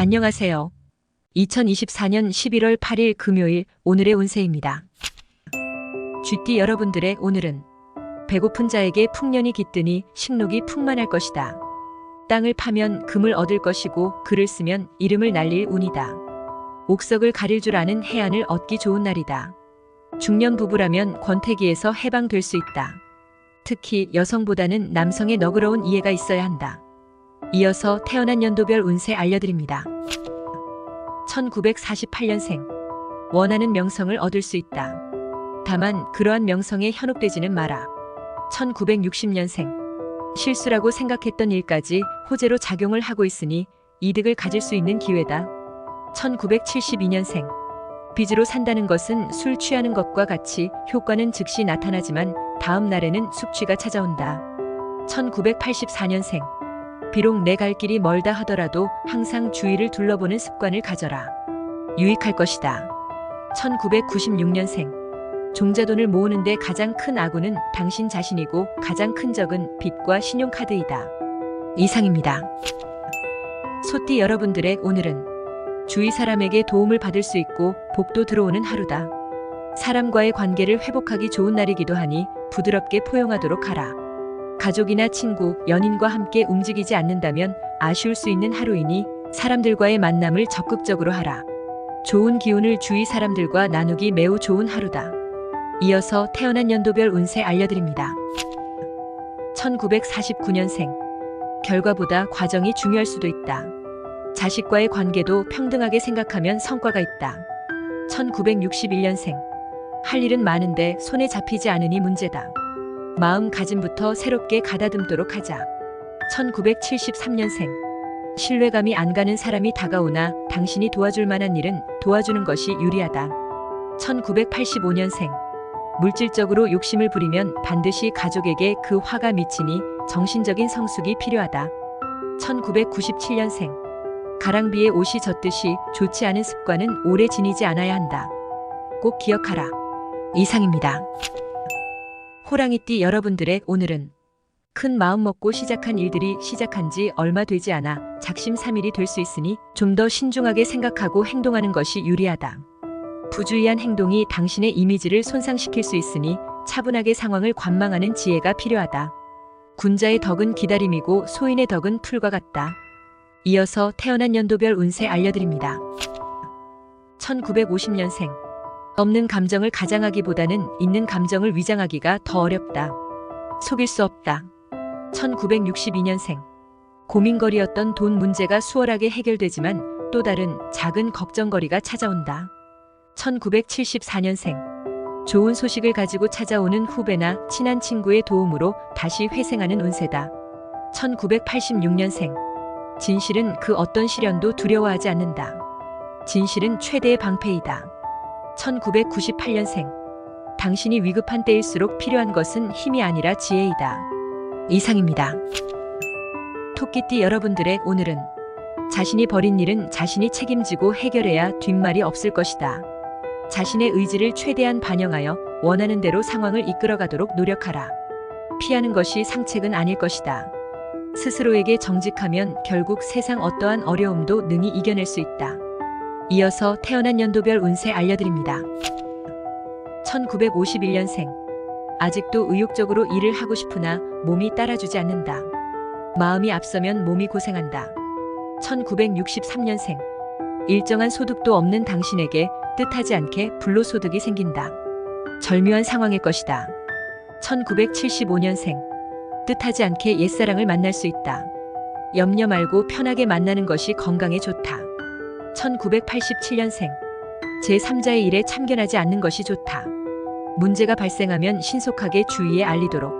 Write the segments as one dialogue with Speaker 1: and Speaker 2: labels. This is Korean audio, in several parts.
Speaker 1: 안녕하세요. 2024년 11월 8일 금요일 오늘의 운세입니다. 쥐띠 여러분들의 오늘은 배고픈 자에게 풍년이 깃드니 식욕이 풍만할 것이다. 땅을 파면 금을 얻을 것이고 글을 쓰면 이름을 날릴 운이다. 옥석을 가릴 줄 아는 해안을 얻기 좋은 날이다. 중년 부부라면 권태기에서 해방될 수 있다. 특히 여성보다는 남성의 너그러운 이해가 있어야 한다. 이어서 태어난 연도별 운세 알려드립니다. 1948년생. 원하는 명성을 얻을 수 있다. 다만 그러한 명성에 현혹되지는 마라. 1960년생. 실수라고 생각했던 일까지 호재로 작용을 하고 있으니 이득을 가질 수 있는 기회다. 1972년생. 빚으로 산다는 것은 술 취하는 것과 같이 효과는 즉시 나타나지만 다음 날에는 숙취가 찾아온다. 1984년생. 비록 내 갈 길이 멀다 하더라도 항상 주위를 둘러보는 습관을 가져라. 유익할 것이다. 1996년생. 종자돈을 모으는데 가장 큰 악운은 당신 자신이고 가장 큰 적은 빚과 신용카드이다. 이상입니다. 소띠 여러분들의 오늘은 주위 사람에게 도움을 받을 수 있고 복도 들어오는 하루다. 사람과의 관계를 회복하기 좋은 날이기도 하니 부드럽게 포용하도록 하라. 가족이나 친구, 연인과 함께 움직이지 않는다면 아쉬울 수 있는 하루이니 사람들과의 만남을 적극적으로 하라. 좋은 기운을 주위 사람들과 나누기 매우 좋은 하루다. 이어서 태어난 연도별 운세 알려드립니다. 1949년생. 결과보다 과정이 중요할 수도 있다. 자식과의 관계도 평등하게 생각하면 성과가 있다. 1961년생. 할 일은 많은데 손에 잡히지 않으니 문제다. 마음가짐부터 새롭게 가다듬도록 하자. 1973년생. 신뢰감이 안 가는 사람이 다가오나 당신이 도와줄 만한 일은 도와주는 것이 유리하다. 1985년생. 물질적으로 욕심을 부리면 반드시 가족에게 그 화가 미치니 정신적인 성숙이 필요하다. 1997년생. 가랑비에 옷이 젖듯이 좋지 않은 습관은 오래 지니지 않아야 한다. 꼭 기억하라. 이상입니다. 호랑이띠 여러분들의 오늘은 큰 마음 먹고 시작한 일들이 시작한 지 얼마 되지 않아 작심삼일이 될 수 있으니 좀 더 신중하게 생각하고 행동하는 것이 유리하다. 부주의한 행동이 당신의 이미지를 손상시킬 수 있으니 차분하게 상황을 관망하는 지혜가 필요하다. 군자의 덕은 기다림이고 소인의 덕은 풀과 같다. 이어서 태어난 연도별 운세 알려드립니다. 1950년생. 없는 감정을 가장하기보다는 있는 감정을 위장하기가 더 어렵다. 속일 수 없다. 1962년생. 고민거리였던 돈 문제가 수월하게 해결되지만 또 다른 작은 걱정거리가 찾아온다. 1974년생. 좋은 소식을 가지고 찾아오는 후배나 친한 친구의 도움으로 다시 회생하는 운세다. 1986년생. 진실은 그 어떤 시련도 두려워하지 않는다. 진실은 최대의 방패이다. 1998년생. 당신이 위급한 때일수록 필요한 것은 힘이 아니라 지혜이다. 이상입니다. 토끼띠 여러분들의 오늘은 자신이 벌인 일은 자신이 책임지고 해결해야 뒷말이 없을 것이다. 자신의 의지를 최대한 반영하여 원하는 대로 상황을 이끌어가도록 노력하라. 피하는 것이 상책은 아닐 것이다. 스스로에게 정직하면 결국 세상 어떠한 어려움도 능히 이겨낼 수 있다. 이어서 태어난 연도별 운세 알려드립니다. 1951년생. 아직도 의욕적으로 일을 하고 싶으나 몸이 따라주지 않는다. 마음이 앞서면 몸이 고생한다. 1963년생. 일정한 소득도 없는 당신에게 뜻하지 않게 불로소득이 생긴다. 절묘한 상황일 것이다. 1975년생. 뜻하지 않게 옛사랑을 만날 수 있다. 염려 말고 편하게 만나는 것이 건강에 좋다. 1987년생. 제3자의 일에 참견하지 않는 것이 좋다. 문제가 발생하면 신속하게 주위에 알리도록.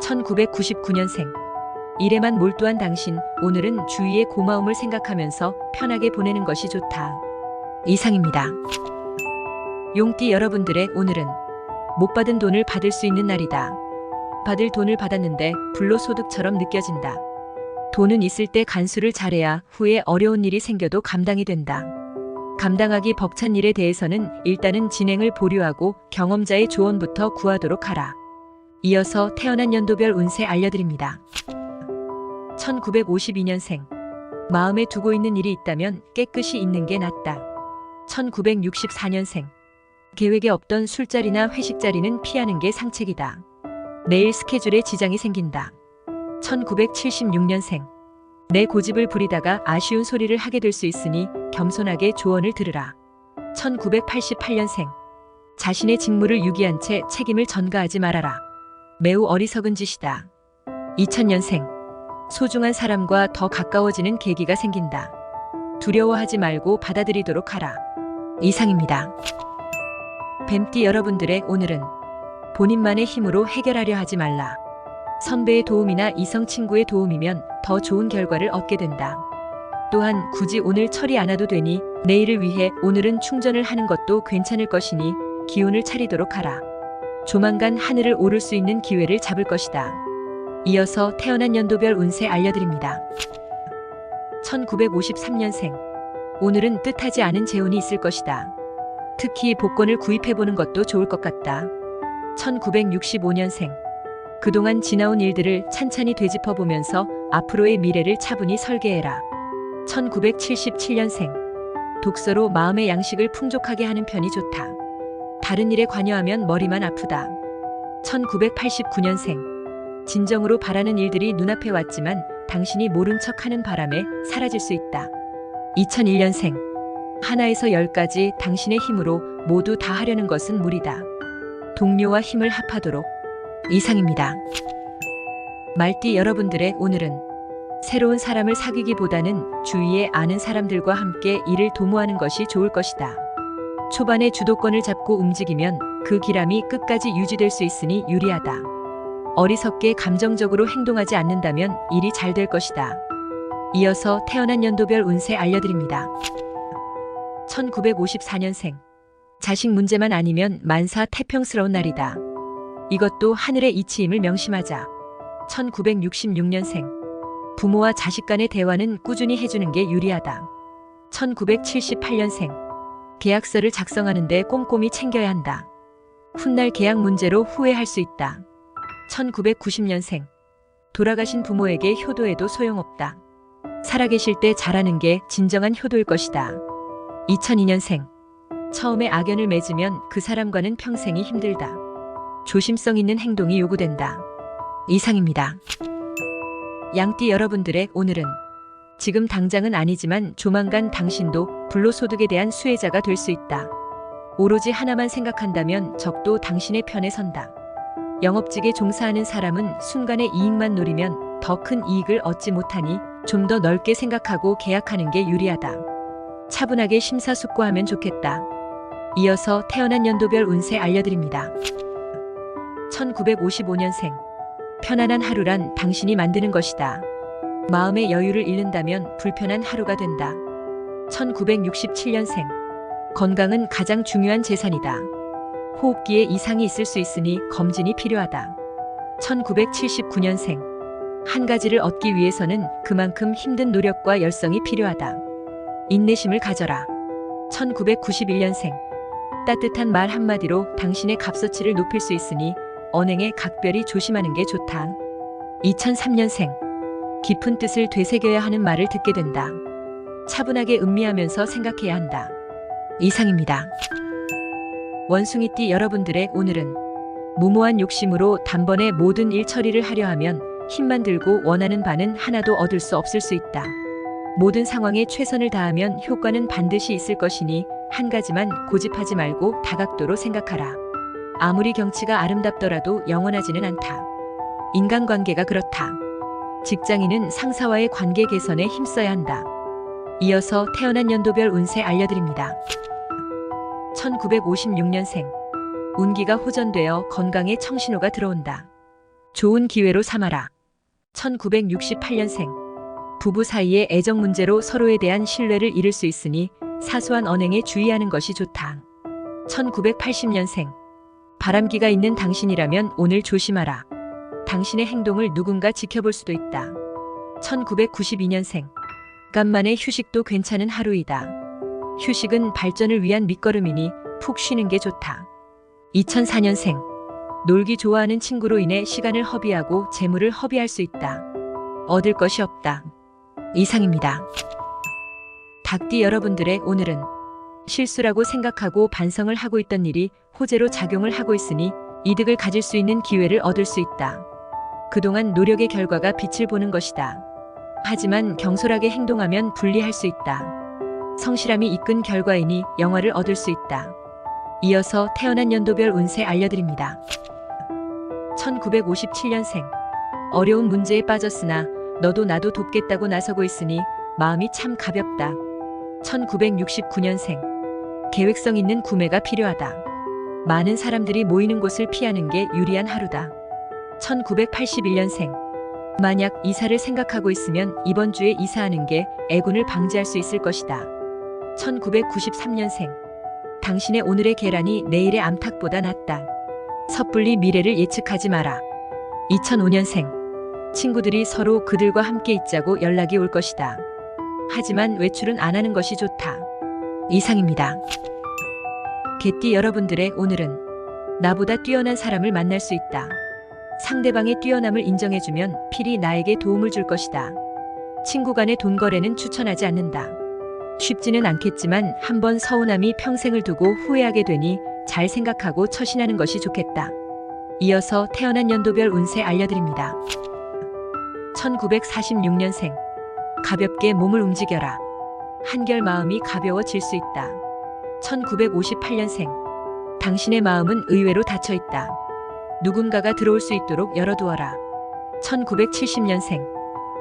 Speaker 1: 1999년생. 일에만 몰두한 당신, 오늘은 주위의 고마움을 생각하면서 편하게 보내는 것이 좋다. 이상입니다. 용띠 여러분들의 오늘은 못 받은 돈을 받을 수 있는 날이다. 받을 돈을 받았는데 불로소득처럼 느껴진다. 돈은 있을 때 간수를 잘해야 후에 어려운 일이 생겨도 감당이 된다. 감당하기 벅찬 일에 대해서는 일단은 진행을 보류하고 경험자의 조언부터 구하도록 하라. 이어서 태어난 연도별 운세 알려드립니다. 1952년생. 마음에 두고 있는 일이 있다면 깨끗이 있는 게 낫다. 1964년생. 계획에 없던 술자리나 회식 자리는 피하는 게 상책이다. 내일 스케줄에 지장이 생긴다. 1976년생. 내 고집을 부리다가 아쉬운 소리를 하게 될 수 있으니 겸손하게 조언을 들으라. 1988년생. 자신의 직무를 유기한 채 책임을 전가하지 말아라. 매우 어리석은 짓이다. 2000년생. 소중한 사람과 더 가까워지는 계기가 생긴다. 두려워하지 말고 받아들이도록 하라. 이상입니다. 뱀띠 여러분들의 오늘은 본인만의 힘으로 해결하려 하지 말라. 선배의 도움이나 이성 친구의 도움이면 더 좋은 결과를 얻게 된다. 또한 굳이 오늘 처리 안 해도 되니 내일을 위해 오늘은 충전을 하는 것도 괜찮을 것이니 기운을 차리도록 하라. 조만간 하늘을 오를 수 있는 기회를 잡을 것이다. 이어서 태어난 연도별 운세 알려드립니다. 1953년생. 오늘은 뜻하지 않은 재운이 있을 것이다. 특히 복권을 구입해보는 것도 좋을 것 같다. 1965년생. 그동안 지나온 일들을 찬찬히 되짚어보면서 앞으로의 미래를 차분히 설계해라. 1977년생. 독서로 마음의 양식을 풍족하게 하는 편이 좋다. 다른 일에 관여하면 머리만 아프다. 1989년생. 진정으로 바라는 일들이 눈앞에 왔지만 당신이 모른 척하는 바람에 사라질 수 있다. 2001년생. 하나에서 10까지 당신의 힘으로 모두 다 하려는 것은 무리다. 동료와 힘을 합하도록. 이상입니다. 말띠 여러분들의 오늘은 새로운 사람을 사귀기보다는 주위에 아는 사람들과 함께 일을 도모하는 것이 좋을 것이다. 초반에 주도권을 잡고 움직이면 그 기람이 끝까지 유지될 수 있으니 유리하다. 어리석게 감정적으로 행동하지 않는다면 일이 잘 될 것이다. 이어서 태어난 연도별 운세 알려드립니다. 1954년생. 자식 문제만 아니면 만사 태평스러운 날이다. 이것도 하늘의 이치임을 명심하자. 1966년생. 부모와 자식 간의 대화는 꾸준히 해주는 게 유리하다. 1978년생. 계약서를 작성하는데 꼼꼼히 챙겨야 한다. 훗날 계약 문제로 후회할 수 있다. 1990년생. 돌아가신 부모에게 효도해도 소용없다. 살아계실 때 잘하는 게 진정한 효도일 것이다. 2002년생. 처음에 악연을 맺으면 그 사람과는 평생이 힘들다. 조심성 있는 행동이 요구된다. 이상입니다. 양띠 여러분들의 오늘은 지금 당장은 아니지만 조만간 당신도 불로소득에 대한 수혜자가 될 수 있다. 오로지 하나만 생각한다면 적도 당신의 편에 선다. 영업직에 종사하는 사람은 순간의 이익만 노리면 더 큰 이익을 얻지 못하니 좀 더 넓게 생각하고 계약하는 게 유리하다. 차분하게 심사숙고하면 좋겠다. 이어서 태어난 연도별 운세 알려드립니다. 1955년생. 편안한 하루란 당신이 만드는 것이다. 마음의 여유를 잃는다면 불편한 하루가 된다. 1967년생. 건강은 가장 중요한 재산이다. 호흡기에 이상이 있을 수 있으니 검진이 필요하다. 1979년생. 한 가지를 얻기 위해서는 그만큼 힘든 노력과 열성이 필요하다. 인내심을 가져라. 1991년생. 따뜻한 말 한마디로 당신의 값어치를 높일 수 있으니 언행에 각별히 조심하는 게 좋다. 2003년생. 깊은 뜻을 되새겨야 하는 말을 듣게 된다. 차분하게 음미하면서 생각해야 한다. 이상입니다. 원숭이띠 여러분들의 오늘은 무모한 욕심으로 단번에 모든 일 처리를 하려 하면 힘만 들고 원하는 바는 하나도 얻을 수 없을 수 있다. 모든 상황에 최선을 다하면 효과는 반드시 있을 것이니 한 가지만 고집하지 말고 다각도로 생각하라. 아무리 경치가 아름답더라도 영원하지는 않다. 인간관계가 그렇다. 직장인은 상사와의 관계 개선에 힘써야 한다. 이어서 태어난 연도별 운세 알려드립니다. 1956년생. 운기가 호전되어 건강에 청신호가 들어온다. 좋은 기회로 삼아라. 1968년생. 부부 사이의 애정 문제로 서로에 대한 신뢰를 잃을 수 있으니 사소한 언행에 주의하는 것이 좋다. 1980년생. 바람기가 있는 당신이라면 오늘 조심하라. 당신의 행동을 누군가 지켜볼 수도 있다. 1992년생. 간만에 휴식도 괜찮은 하루이다. 휴식은 발전을 위한 밑거름이니 푹 쉬는 게 좋다. 2004년생. 놀기 좋아하는 친구로 인해 시간을 허비하고 재물을 허비할 수 있다. 얻을 것이 없다. 이상입니다. 닭띠 여러분들의 오늘은 실수라고 생각하고 반성을 하고 있던 일이 호재로 작용을 하고 있으니 이득을 가질 수 있는 기회를 얻을 수 있다. 그동안 노력의 결과가 빛을 보는 것이다. 하지만 경솔하게 행동하면 불리할 수 있다. 성실함이 이끈 결과이니 영화를 얻을 수 있다. 이어서 태어난 연도별 운세 알려드립니다. 1957년생. 어려운 문제에 빠졌으나 너도 나도 돕겠다고 나서고 있으니 마음이 참 가볍다. 1969년생. 계획성 있는 구매가 필요하다. 많은 사람들이 모이는 곳을 피하는 게 유리한 하루다. 1981년생. 만약 이사를 생각하고 있으면 이번 주에 이사하는 게 애군을 방지할 수 있을 것이다. 1993년생. 당신의 오늘의 계란이 내일의 암탉보다 낫다. 섣불리 미래를 예측하지 마라. 2005년생. 친구들이 서로 그들과 함께 있자고 연락이 올 것이다. 하지만 외출은 안 하는 것이 좋다. 이상입니다. 개띠 여러분들의 오늘은 나보다 뛰어난 사람을 만날 수 있다. 상대방의 뛰어남을 인정해주면 필히 나에게 도움을 줄 것이다. 친구 간의 돈 거래는 추천하지 않는다. 쉽지는 않겠지만 한번 서운함이 평생을 두고 후회하게 되니 잘 생각하고 처신하는 것이 좋겠다. 이어서 태어난 연도별 운세 알려드립니다. 1946년생. 가볍게 몸을 움직여라. 한결 마음이 가벼워질 수 있다. 1958년생. 당신의 마음은 의외로 닫혀 있다. 누군가가 들어올 수 있도록 열어두어라. 1970년생.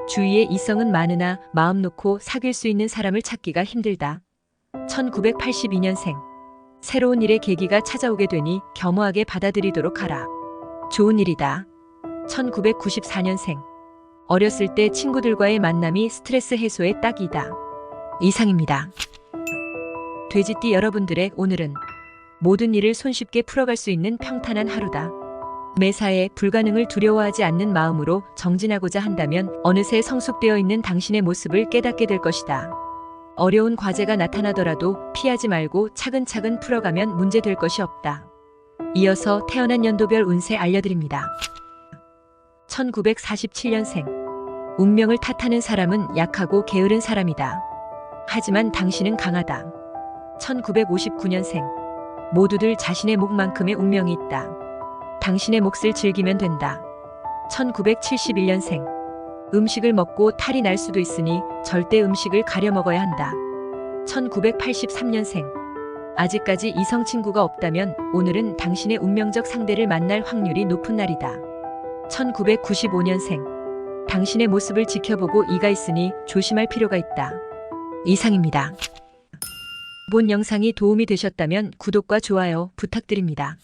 Speaker 1: 주위에 이성은 많으나 마음 놓고 사귈 수 있는 사람을 찾기가 힘들다. 1982년생. 새로운 일의 계기가 찾아오게 되니 겸허하게 받아들이도록 하라. 좋은 일이다. 1994년생. 어렸을 때 친구들과의 만남이 스트레스 해소의 딱이다. 이상입니다. 돼지띠 여러분들의 오늘은 모든 일을 손쉽게 풀어갈 수 있는 평탄한 하루다. 매사에 불가능을 두려워하지 않는 마음으로 정진하고자 한다면 어느새 성숙되어 있는 당신의 모습을 깨닫게 될 것이다. 어려운 과제가 나타나더라도 피하지 말고 차근차근 풀어가면 문제될 것이 없다. 이어서 태어난 연도별 운세 알려드립니다. 1947년생. 운명을 탓하는 사람은 약하고 게으른 사람이다. 하지만 당신은 강하다. 1959년생. 모두들 자신의 몫만큼의 운명이 있다. 당신의 몫을 즐기면 된다. 1971년생. 음식을 먹고 탈이 날 수도 있으니 절대 음식을 가려 먹어야 한다. 1983년생. 아직까지 이성 친구가 없다면 오늘은 당신의 운명적 상대를 만날 확률이 높은 날이다. 1995년생. 당신의 모습을 지켜보고 이가 있으니 조심할 필요가 있다. 이상입니다. 본 영상이 도움이 되셨다면 구독과 좋아요 부탁드립니다.